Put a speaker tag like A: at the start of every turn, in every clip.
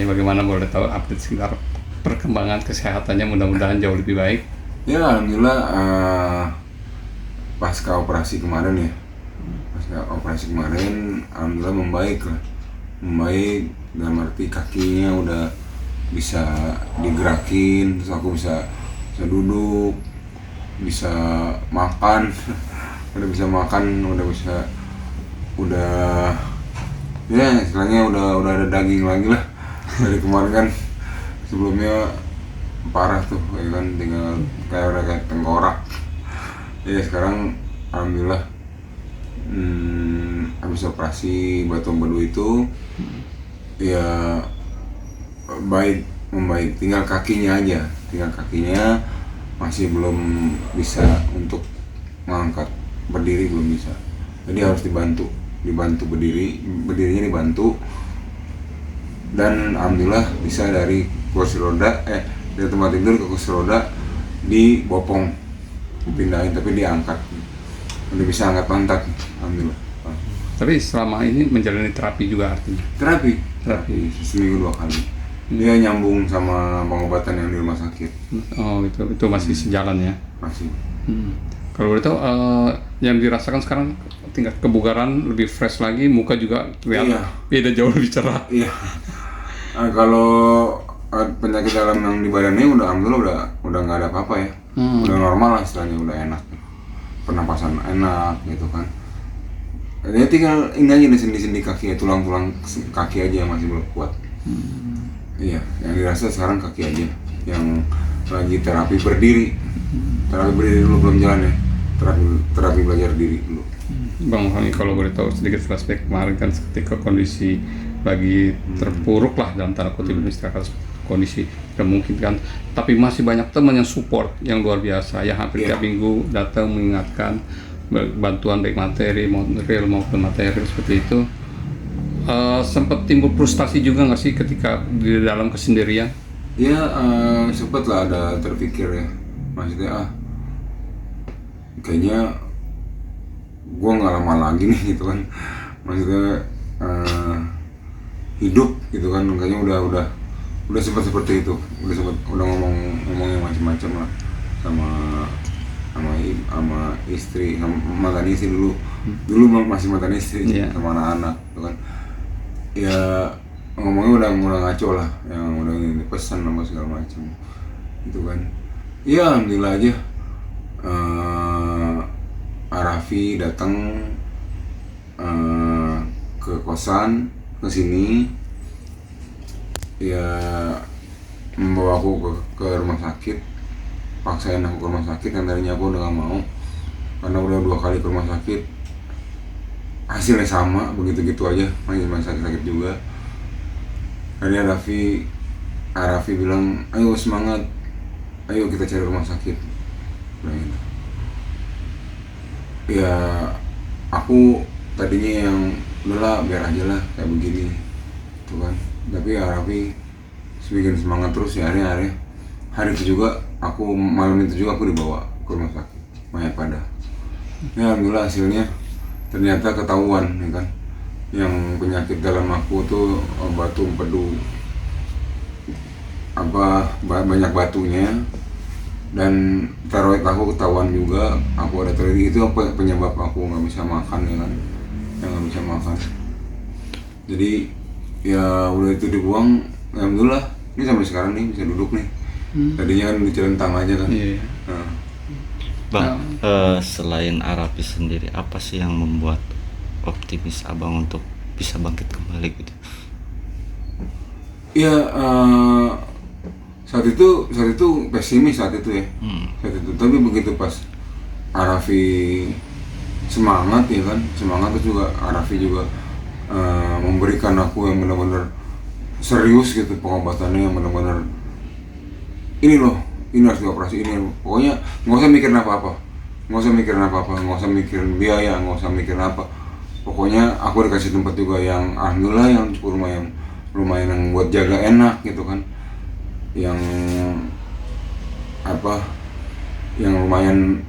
A: kesehatannya bagaimana, boleh tahu update sekitar perkembangan kesehatannya, mudah-mudahan jauh lebih baik.
B: Ya alhamdulillah, pasca operasi kemarin alhamdulillah membaik lah. Membaik dalam arti kakinya udah bisa digerakin, terus aku bisa duduk, bisa makan udah bisa makan, udah ya istilahnya udah ada daging lagi lah. Dari kemarin kan sebelumnya parah tuh ya kan, tinggal kayak tengkorak. Ya sekarang alhamdulillah habis operasi batu empedu itu ya membaik, tinggal kakinya masih belum bisa untuk mengangkat, berdiri belum bisa, jadi harus dibantu berdirinya dibantu. Dan alhamdulillah bisa dari kursi roda dari tempat tidur ke kursi roda dibopong, dipindahin, tapi diangkat, udah bisa angkat pantat alhamdulillah.
A: Tapi selama ini menjalani terapi juga artinya?
B: Terapi seminggu 2 kali. Dia nyambung sama pengobatan yang di rumah sakit.
A: Oh itu masih sejalan ya?
B: Masih.
A: Kalau boleh tahu, yang dirasakan sekarang tingkat kebugaran lebih fresh lagi, muka juga terlihat beda, jauh lebih cerah.
B: Iya. Kalau penyakit dalam yang di badannya alhamdulillah udah nggak ada apa-apa ya. Udah normal lah istilahnya, udah enak. Pernapasan enak gitu kan. Dia tinggal ini aja di sendi-sendi kaki, tulang-tulang kaki aja yang masih belum kuat. Iya, yang dirasa sekarang kaki aja yang lagi terapi berdiri. Terapi berdiri dulu, belum jalan ya. Terapi belajar diri dulu.
A: Bang Fahmi, kalau boleh tahu sedikit flashback kemarin kan, ketika kondisi lagi terpuruk lah dalam tanda kutip, istirahat kondisi memungkinkan, tapi masih banyak teman yang support yang luar biasa, yang hampir tiap minggu datang mengingatkan, bantuan baik materi maupun materi seperti itu. Sempat timbul frustasi juga nggak sih ketika di dalam kesendirian?
B: Ya sempat lah ada terpikir ya, maksudnya kayaknya gue nggak lama lagi nih gitu kan, maksudnya hidup gitu kan, kayaknya udah sempat seperti itu, udah ngomongnya macam-macam lah sama istri, sama mantan istri dulu masih mantan istri, sama anak-anak gitu kan. Ya ngomongnya udah ngaco lah, yang udah pesan sama segala macam gitu kan. Ya alhamdulillah aja, Arafi datang ke kosan, ke sini ya, membawa aku ke rumah sakit, paksain aku ke rumah sakit yang tadinya aku udah gak mau, karena udah 2 kali ke rumah sakit hasilnya sama, begitu-gitu aja, masih sakit-sakit juga. Akhirnya Arafi bilang, ayo semangat, ayo kita cari rumah sakit. Gitu. Ya aku tadinya yang udahlah biar aja lah kayak begini tuh kan, tapi Arafi bikin semangat terus ya. Hari itu juga malam itu juga aku dibawa ke rumah sakit Mayapada. Ya alhamdulillah hasilnya ternyata ketahuan ya kan, yang penyakit dalam aku tuh batu empedu, banyak batunya, dan tiroid aku ketahuan juga, aku ada tiroid. Itu penyebab aku nggak bisa makan ya kan, yang nggak bisa makan. Jadi ya udah itu dibuang, alhamdulillah ini sampai sekarang nih bisa duduk nih. Tadinya kan dicelentang aja kan.
C: Bang, selain Arafi sendiri, apa sih yang membuat optimis abang untuk bisa bangkit kembali gitu?
B: Ya saat itu pesimis saat itu ya. Saat itu, tapi begitu pas Arafi semangat ya kan, itu juga Arafi juga memberikan aku yang benar-benar serius gitu, pengobatannya yang benar-benar ini loh, ini harus dioperasi, ini pokoknya nggak usah mikirin apa-apa, nggak usah mikirin biaya, nggak usah mikirin apa, pokoknya aku dikasih tempat juga yang alhamdulillah yang lumayan yang buat jaga enak gitu kan, yang lumayan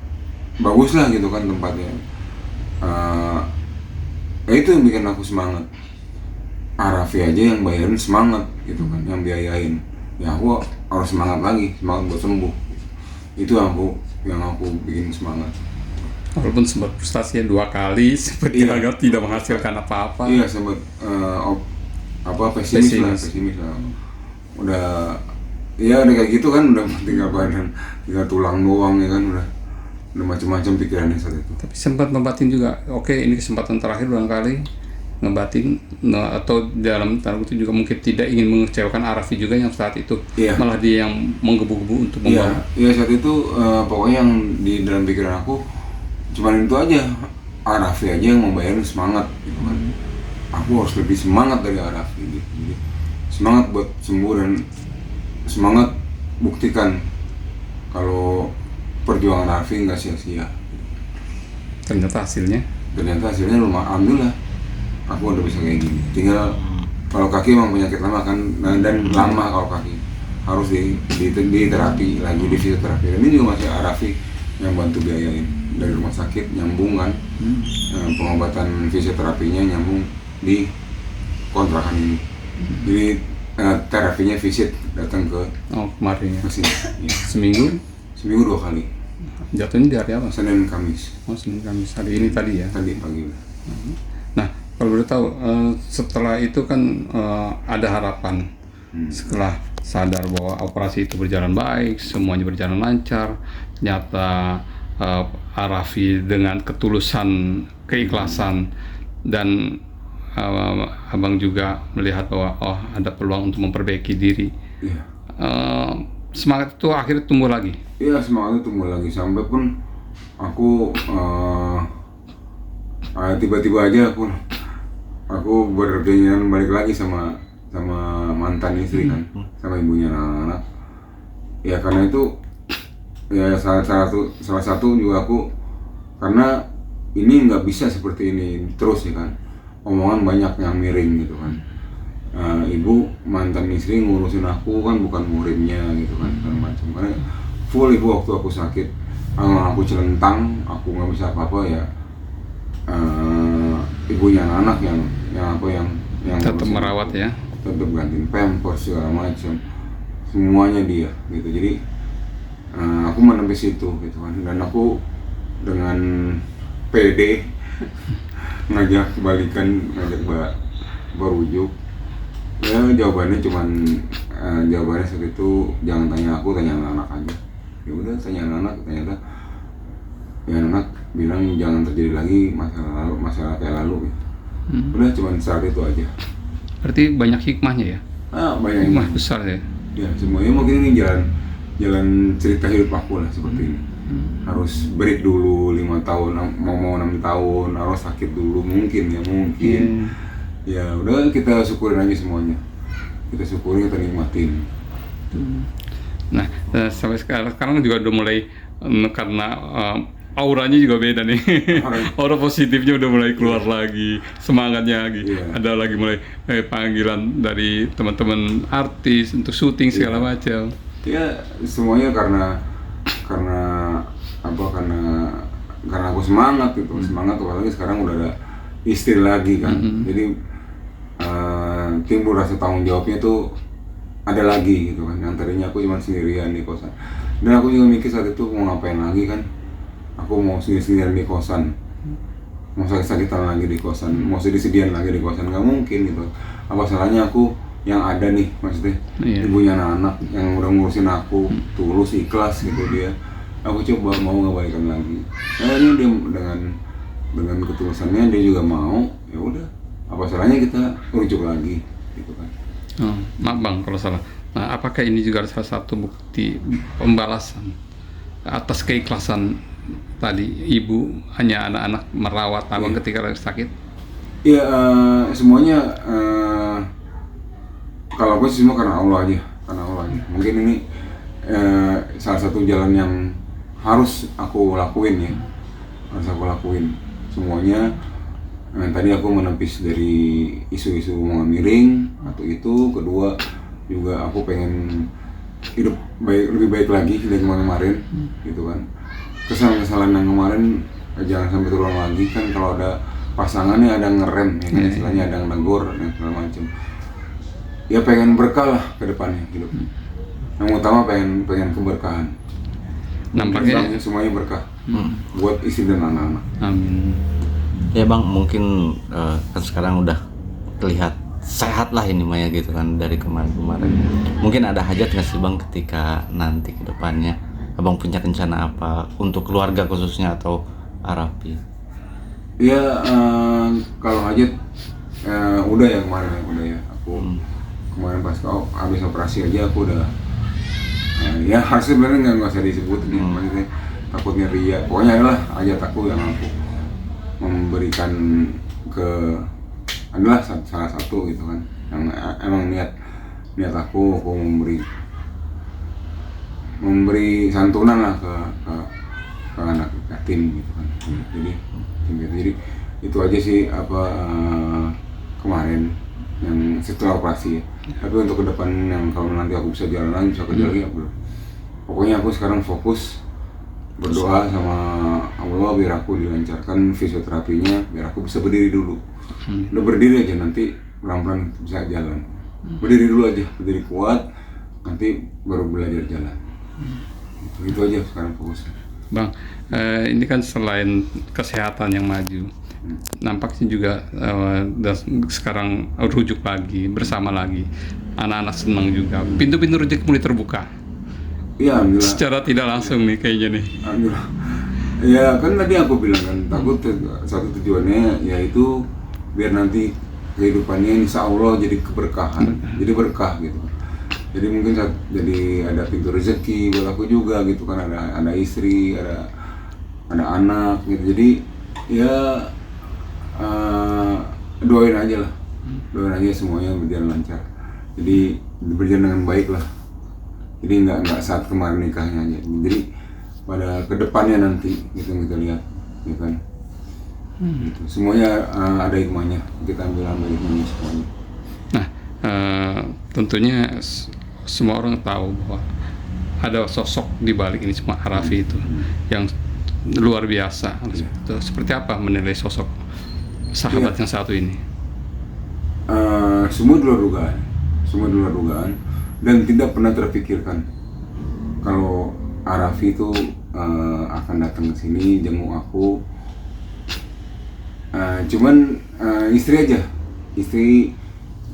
B: bagus lah gitu kan tempatnya. Itu yang bikin aku semangat Arafi aja yang bayarin semangat gitu kan, yang biayain. Ya aku harus semangat lagi, semangat buat sembuh. Itu yang aku bikin semangat.
A: Walaupun sempat frustasinya 2 kali, sempat
B: Iya.
A: gagal tidak menghasilkan apa-apa.
B: Iya sempat pesimis lah. Udah ya udah kayak gitu kan, udah tinggal badan, tinggal tulang doang ya kan, udah macam-macam pikirannya saat itu.
A: Tapi sempat ngebatin juga, oke ini kesempatan terakhir barangkali ngebatin, atau dalam tanda kutip juga mungkin tidak ingin mengecewakan Arafi juga yang saat itu.
B: Iya.
A: Malah dia yang menggebu-gebu untuk
B: Iya,
A: membangun.
B: iya saat itu pokoknya yang di dalam pikiran aku cuman itu aja, Arafi aja yang membayarin semangat gitu kan. Aku harus lebih semangat dari Arafi gitu. Jadi, semangat buat sembuh dan semangat buktikan kalau perjuangan Arafi nggak sia-sia.
A: Ternyata hasilnya
B: Ternyata hasilnya lumayan, alhamdulillah aku udah bisa kayak gini. Tinggal kalau kaki emang penyakit lama kan, dan lama kalau kaki harus di terapi lagi, di fisioterapi. Dan ini juga masih Arafi yang bantu biayain dari rumah sakit, nyambung kan. Pengobatan fisioterapinya nyambung di kontrakan ini. Jadi terapinya visit datang ke
A: kemarin ya.
B: sini. Ya.
A: Seminggu
B: 2 kali,
A: jatuhnya di hari apa?
B: Senin Kamis.
A: Senin Kamis hari ini tadi ya.
B: Tadi pagi.
A: Nah, kalau boleh tahu, setelah itu kan ada harapan. Setelah sadar bahwa operasi itu berjalan baik, semuanya berjalan lancar, nyata Arafi dengan ketulusan, keikhlasan, dan abang juga melihat bahwa ada peluang untuk memperbaiki diri.
B: Iya.
A: Semangat itu akhirnya tumbuh lagi.
B: Iya, semangatnya tumbuh lagi sampai pun aku tiba-tiba aja aku berkeinginan balik lagi sama mantan istri kan, sama ibunya anak-anak. Ya karena itu ya salah satu juga aku, karena ini nggak bisa seperti ini terus ya kan, omongan banyak yang miring gitu kan. Ibu mantan istri ngurusin aku kan, bukan muridnya gitu kan, segala macam. Karena full ibu waktu aku sakit, aku celentang, aku nggak bisa apa-apa ya. Ibunya anak yang
A: Tetap
B: ngurusin
A: merawat
B: aku.
A: ya.
B: Tetap gantiin pampers segala macam, semuanya dia gitu. Jadi aku menepis itu gitu kan, dan aku dengan pede ngajak berujuk. Ya jawabannya saat itu, jangan tanya aku, tanya anak aja. Ya udah, tanya anak, ternyata ya anak bilang jangan terjadi lagi masalah kayak lalu gitu. Udah cuman saat itu aja.
A: Berarti banyak hikmahnya ya.
B: Banyak
A: Hikmah besar ya.
B: ya, semuanya mungkin ini jalan cerita hidup aku lah seperti ini. Harus break dulu 5 tahun, mau 6 tahun, harus sakit dulu mungkin. Ya udah, kita syukurin aja semuanya. Kita syukurin, kita nikmatin.
A: Nah, sampai sekarang juga udah mulai, karena auranya juga beda nih. Aura positifnya udah mulai keluar lagi, semangatnya lagi.
B: Iya.
A: Ada lagi mulai panggilan dari teman-teman artis untuk syuting segala macam.
B: Ya semuanya karena aku semangat gitu. Semangat, apalagi sekarang udah ada istri lagi kan. Jadi timbul rasa tanggung jawabnya tuh ada lagi gitu kan. Yang tadinya aku cuma sendirian di kosan, dan aku juga mikir saat itu mau ngapain lagi kan. Aku mau sendirian di kosan, mau sakit-sakitan lagi di kosan, mau sedih-sedihan lagi di kosan, nggak mungkin gitu. Apa salahnya aku yang ada nih, maksudnya ibunya anak-anak yang udah ngurusin aku, tulus, ikhlas gitu dia. Aku coba mau ngebalikan lagi. Nah ini dia dengan ketulusannya dia juga mau, ya udah. Apa salahnya kita rujuk lagi gitu kan.
A: Maaf bang kalau salah. Nah, apakah ini juga salah satu bukti pembalasan atas keikhlasan tadi ibu, hanya anak-anak merawat abang ketika sakit?
B: Iya, semuanya kalau aku sih semua karena Allah aja. Mungkin ini salah satu jalan yang harus aku lakuin ya. Semuanya. Tadi aku menepis dari isu-isu omongan miring atau itu. Kedua juga aku pengen hidup lebih baik lagi dari kemarin gitu kan. Kesalahan yang kemarin jangan sampai terulang lagi kan. Kalau ada pasangannya ada ngerem ya kan, istilahnya ada negor dan segala macam. Ya pengen berkah lah ke depannya hidup. Yang utama pengen keberkahan.
A: Nampaknya
B: semuanya berkah buat istri dan anak-anak.
A: amin.
C: Ya Bang, mungkin kan sekarang udah terlihat sehat lah ini Maya gitu kan dari kemarin-kemarin. Mungkin ada hajat nggak sih Bang ketika nanti ke depannya Abang punya rencana apa untuk keluarga khususnya atau Arafi?
B: Ya kalau hajat udah ya kemarin ya aku kemarin pas habis operasi aja aku udah ya harusnya sebenarnya nggak usah disebut nih maksudnya takutnya ria. Pokoknya adalah hajat aku yang aku memberikan ke adalah salah satu gitu kan yang emang niat aku memberi santunan lah ke anak yatim gitu kan. Jadi itu aja sih kemarin yang setelah operasi ya. Tapi untuk ke depan yang kalau nanti aku bisa jalan lagi, bisa kerja lagi, pokoknya aku sekarang fokus berdoa sama Allah biar aku dilancarkan fisioterapinya, biar aku bisa berdiri dulu. Udah berdiri aja nanti pelan-pelan bisa jalan. Berdiri dulu aja, berdiri kuat, nanti baru belajar jalan. Itu aja sekarang fokusnya.
A: Bang, ini kan selain kesehatan yang maju, nampaknya juga sekarang rujuk lagi, bersama lagi, anak-anak senang juga, pintu-pintu rezeki mulai terbuka.
B: Iya, alhamdulillah.
A: Secara tidak langsung nih kayaknya nih.
B: Alhamdulillah. Ya kan tadi aku bilang kan, takut satu tujuannya yaitu biar nanti kehidupannya insya Allah jadi keberkahan, jadi berkah gitu. Jadi mungkin jadi ada pintu rezeki buat aku juga gitu kan, ada istri, ada anak gitu. Jadi ya doain aja lah, doain aja semuanya berjalan lancar. Jadi berjalan dengan baik lah. Jadi nggak saat kemarin nikahnya aja. Jadi pada kedepannya nanti gitu kita lihat, ya kan. Gitu. Semuanya ada hikmahnya. Kita ambil hikmahnya semuanya.
A: Nah, tentunya semua orang tahu bahwa ada sosok di balik ini semua Arafi itu yang luar biasa. Seperti apa menilai sosok sahabat yang satu ini?
B: Semua di luar dugaan dan tidak pernah terpikirkan kalau Arafi itu akan datang ke sini jenguk aku. Cuman istri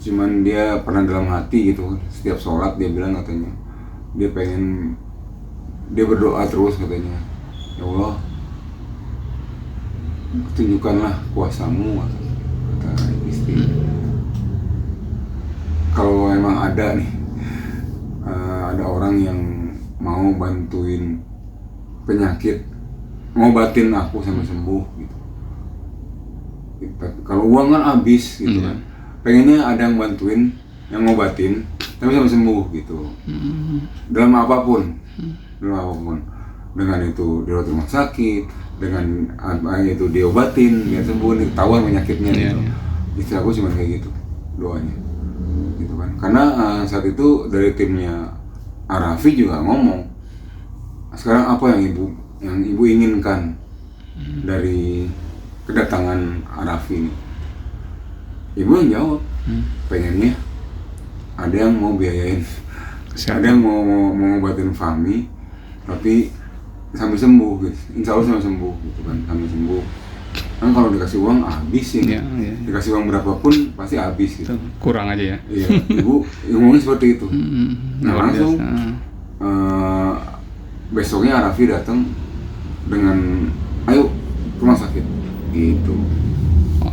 B: cuman dia pernah dalam hati gitu, setiap sholat dia bilang katanya dia berdoa terus katanya, ya Allah tunjukkanlah kuasamu, kata istri. Kalau memang ada nih ada orang yang mau bantuin penyakit, ngobatin aku sampai sembuh gitu. Kalau uang kan habis gitu kan, pengennya ada yang bantuin, yang ngobatin tapi sampai sembuh gitu. Dalam apapun, dengan itu di rumah sakit, dengan itu diobatin, dia sembuh, ketahuan penyakitnya gitu. Istri aku cuma kayak gitu doanya, gitu kan. Karena saat itu dari timnya Arafi juga ngomong, sekarang apa yang ibu inginkan dari kedatangan Arafi ini? Ibu yang jawab, pengennya ada yang mau biayain, ada yang mau ngobatin Fahmi, tapi sampai sembuh, gitu. Insya Allah sampai sembuh, gitu kan, sampai sembuh. Kan kalau dikasih uang habis ya, dikasih uang berapapun pasti habis gitu.
A: Kurang aja ya.
B: Iya, ibu ngomongnya seperti itu. Nah langsung besoknya Arafi datang dengan ayo rumah sakit, gitu.
A: Oh,